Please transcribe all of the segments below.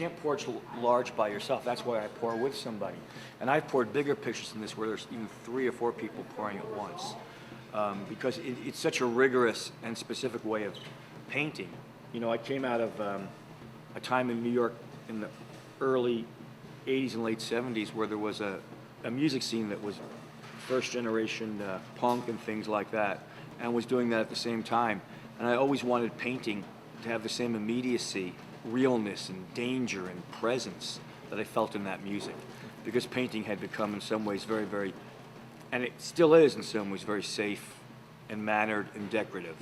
can't pour large by yourself. That's why I pour with somebody. And I've poured bigger pictures than this where there's even 3 or 4 people pouring at once. Because it's such a rigorous and specific way of painting. You know, I came out of a time in New York in the early 80s and late 70s where there was a music scene that was first generation punk and things like that, and was doing that at the same time. And I always wanted painting to have the same immediacy, realness, and danger and presence that I felt in that music. Because painting had become in some ways very, very, and it still is in some ways, very safe and mannered and decorative.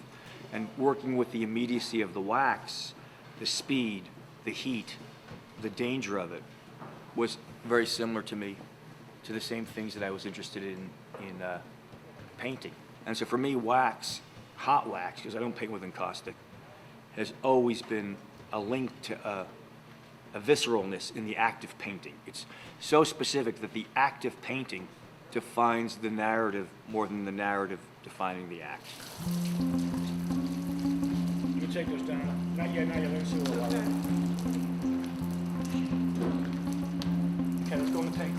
And working with the immediacy of the wax, the speed, the heat, the danger of it, was very similar to me, to the same things that I was interested in painting. And so for me, wax, hot wax, because I don't paint with encaustic, has always been a link to a visceralness in the act of painting. It's so specific that the act of painting defines the narrative more than the narrative defining the act. You take those down. Not yet, let's see what we're Okay, let's go in the tank.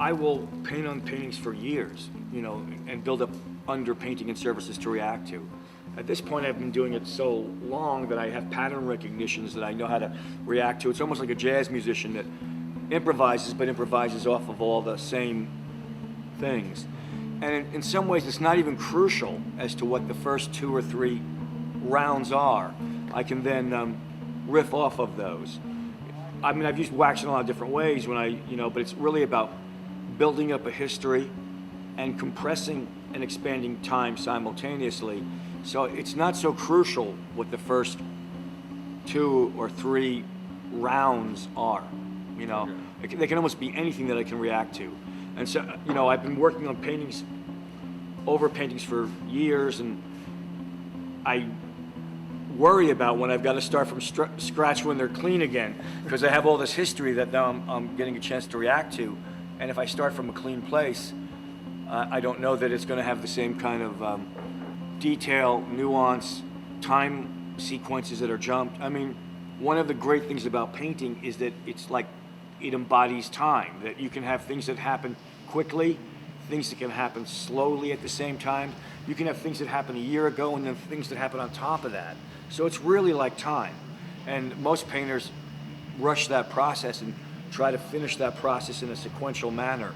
I will paint on paintings for years, you know, and build up underpainting and surfaces to react to. At this point, I've been doing it so long that I have pattern recognitions that I know how to react to. It's almost like a jazz musician that improvises, but improvises off of all the same things. And in some ways, it's not even crucial as to what the first 2 or 3 rounds are. I can then riff off of those. I mean, I've used wax in a lot of different ways when but it's really about building up a history and compressing and expanding time simultaneously. So it's not so crucial what the first 2 or 3 rounds are, you know. Okay. They can almost be anything that I can react to. And so, you know, I've been working on paintings, over paintings for years, and I worry about when I've got to start from scratch when they're clean again, because I have all this history that now I'm getting a chance to react to. And if I start from a clean place, I don't know that it's going to have the same kind of detail, nuance, time sequences that are jumped. I mean, one of the great things about painting is that it's like it embodies time, that you can have things that happen quickly, things that can happen slowly at the same time. You can have things that happened a year ago and then things that happen on top of that. So it's really like time. And most painters rush that process and try to finish that process in a sequential manner.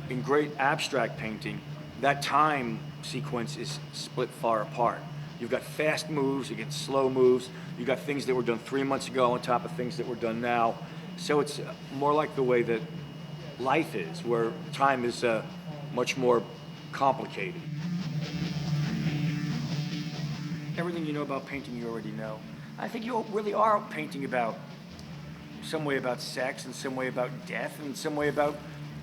In great abstract painting, that time sequence is split far apart. You've got fast moves, you get slow moves, you've got things that were done 3 months ago on top of things that were done now. So it's more like the way that life is, where time is much more complicated. Everything you know about painting you already know. I think you really are painting about some way about sex and some way about death and some way about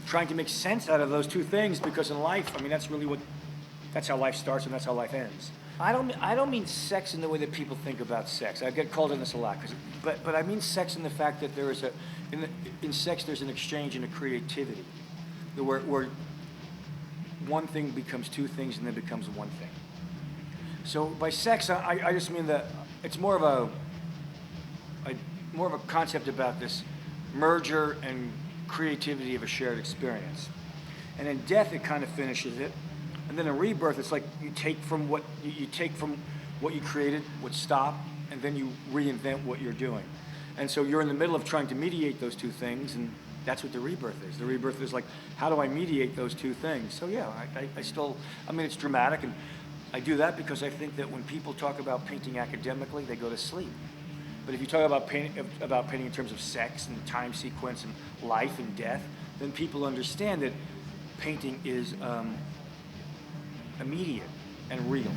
trying to make sense out of those 2 things, because in life, I mean, that's how life starts and that's how life ends. I don't mean sex in the way that people think about sex. I get called on this a lot, but I mean sex in the fact that there is in sex there's an exchange and a creativity, where one thing becomes 2 things and then becomes one thing. So by sex, I just mean that it's more of a concept about this merger and creativity of a shared experience. And in death, it kind of finishes it. And then in rebirth, it's like you take from what you created, what stopped, and then you reinvent what you're doing. And so you're in the middle of trying to mediate those 2 things, and that's what the rebirth is. The rebirth is like, how do I mediate those 2 things? So yeah, I mean, it's dramatic, and I do that because I think that when people talk about painting academically, they go to sleep. But if you talk about painting in terms of sex and time sequence and life and death, then people understand that painting is immediate and real.